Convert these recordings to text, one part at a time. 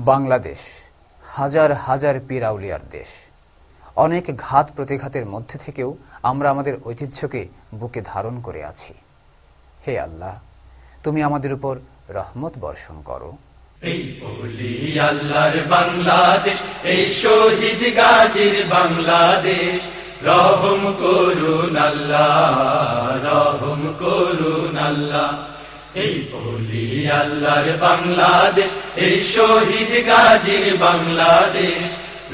বাংলাদেশ হাজার হাজার পীর আউলিয়ার দেশ। অনেক ঘাত প্রতিঘাতের মধ্যে থেকেও আমরা আমাদের ঐতিহ্যকে বুকে ধারণ করে আছি। হে আল্লাহ, তুমি আমাদের উপর রহমত বর্ষণ করো। এই ওলি আল্লাহর বাংলাদেশ, এই শহীদ গাজীর বাংলাদেশ, রহম করুন আল্লাহ, রহম করুন আল্লাহ। এই ওলি আল্লাহর বাংলাদেশ, এই শহীদ গাজীর বাংলাদেশ,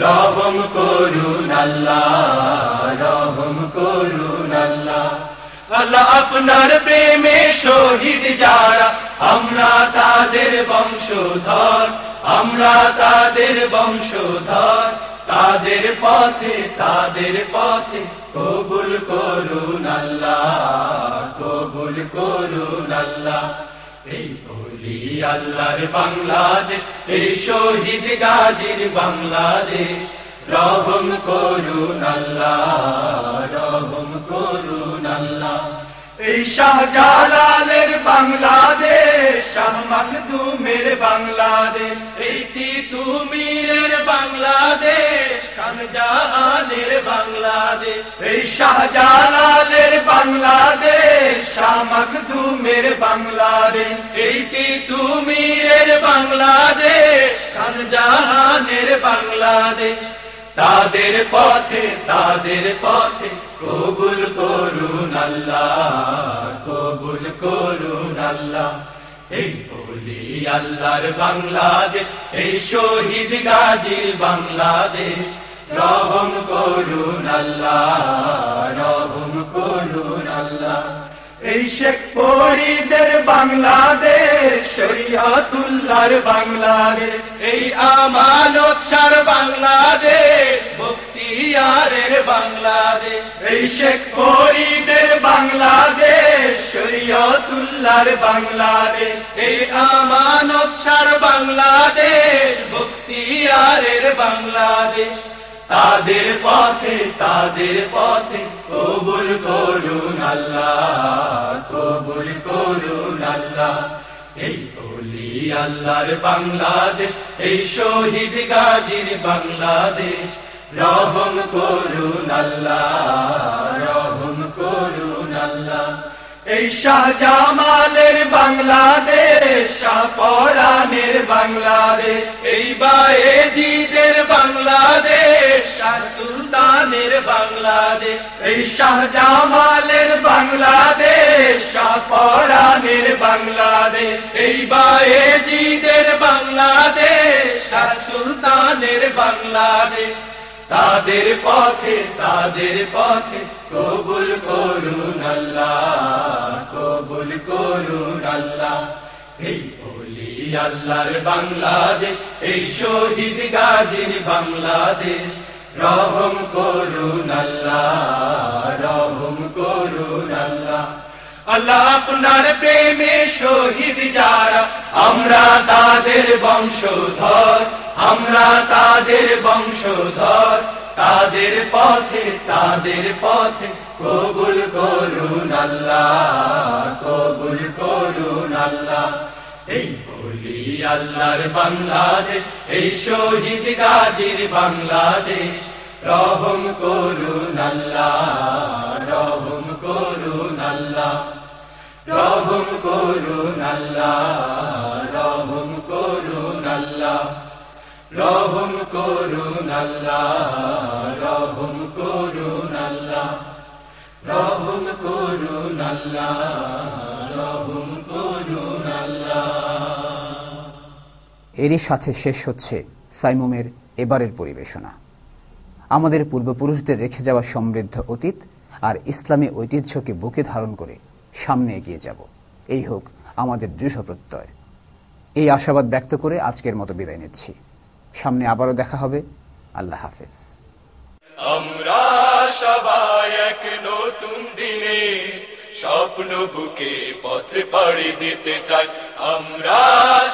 রহম করুন আল্লাহ, রহম করুন আল্লাহ। আল্লাহ আপনার প্রেমে শহীদ যারা, আমরা তাদের বংশধর, আমরা তাদের বংশধর। তাদের পথে কবুল করুন আল্লাহ, কবুল করুন আল্লাহ। এই ওলি আল্লাহর বাংলাদেশ, এই শহীদ গাজীর বাংলাদেশ, রহম করুন আল্লাহ, রহম করুন আল্লাহ। এই শাহজালালের বাংলাদেশ, শাহ মাখদুমের বাংলাদেশ, এই তিতুমীরের বাংলাদেশ, খানজাহানের বাংলাদেশ। এই শাহজালালের বাংলাদেশ, শাহ মাখদুমের বাংলাদেশ, এই তিতুমীরের বাংলাদেশ, খানজাহানের বাংলাদেশ। তাদের পথে কবুল করুন আল্লাহ, কবুল করুন আল্লাহ। এই ওলি আল্লাহর বাংলাদেশ, এই শহীদ গাজীর বাংলাদেশ, রহম করুন আল্লাহ, রহম করুন আল্লাহ। এই শেখ ফরিদের বাংলাদেশ, শরিয়তুল্লাহর বাংলাদেশ, এই আমানত শাহর বাংলাদেশ, বখতিয়ারের বাংলাদেশ। এই শেখ ফরিদের বাংলাদেশ, শরিয়তুল্লাহর বাংলাদেশ, এই আমানত শাহর বাংলাদেশ, বখতিয়ারের বাংলাদেশ। তাদের পথে কবুল করুন আল্লাহ, কবুল করুন আল্লাহ। এই ওলি আল্লাহর বাংলাদেশ, এই শহীদ গাজীর বাংলাদেশ, রহম করুন আল্লাহ, রহম করুন আল্লাহ। এই শাহজামালের বাংলাদেশ, শাহপরানের বাংলাদেশ, এই বায়েজিদের বাংলাদেশ, শাহ সুলতানের বাংলাদেশ। এই শাহজামালের বাংলাদেশ, শাহপরানের বাংলাদেশ, এই বায়েজিদের বাংলাদেশ, শাহ সুলতানের বাংলাদেশ। তাদের পথে কবুল করুন আল্লাহ, কবুল করুন আল্লাহ। এই ওলি আল্লাহর বাংলাদেশ, এই শহীদ গাজীর বাংলাদেশ, রহম করুন আল্লাহ, রহম করুন আল্লাহ। আল্লাহ আপনার প্রেমে শহীদ যারা, আমরা তাদের বংশধর, আমরা তাদের বংশধর। তাদের পথে কবুল করুন আল্লাহ, কবুল করুন আল্লাহ। এই ওলি আল্লাহর বাংলাদেশ, এই শহীদ গাজীর বাংলাদেশ, রহম করুন আল্লাহ, রহম করুন আল্লাহ, রহম করুন আল্লাহ, রহম করুন আল্লাহ, রহম করুন আল্লাহ, রহম করুন আল্লাহ, রহম করুন আল্লাহ, রহম করুন আল্লাহ। এরই সাথে শেষ হচ্ছে সাইমুমের এবারের পরিবেশনা। আমাদের পূর্বপুরুষদের রেখে যাওয়া সমৃদ্ধ অতীত আর ইসলামী ঐতিহ্যকে বুকে ধারণ করে সামনে এগিয়ে যাব, এই হোক আমাদের দৃঢ় প্রত্যয়। এই আশাবাদ ব্যক্ত করে আজকের মতো বিদায় নিচ্ছি। সামনে আবারও দেখা হবে। আল্লাহ হাফেজ। আমরা সবাই এক নতুন দিনে স্বপ্ন বুকে পথে পাড়ি দিতে চাই। আমরা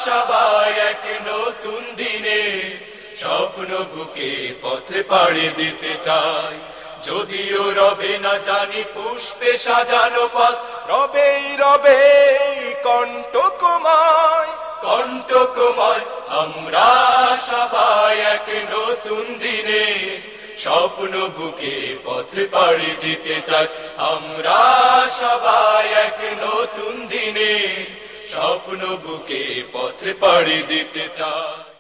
সবাই এক নতুন দিনে স্বপ্ন বুকে পথে পাড়ি দিতে চাই। যদিও রবে না জানি পুষ্পে সাজানো পথ, রবেই রবে কণ্টকময়, কণ্টকময় আমরা সবাই এক নতুন দিনে স্বপ্ন বুকে পথ পাড়ি দিতে চাই। আমরা সবাই এক নতুন দিনে স্বপ্ন বুকে পথ পাড়ি দিতে চাই।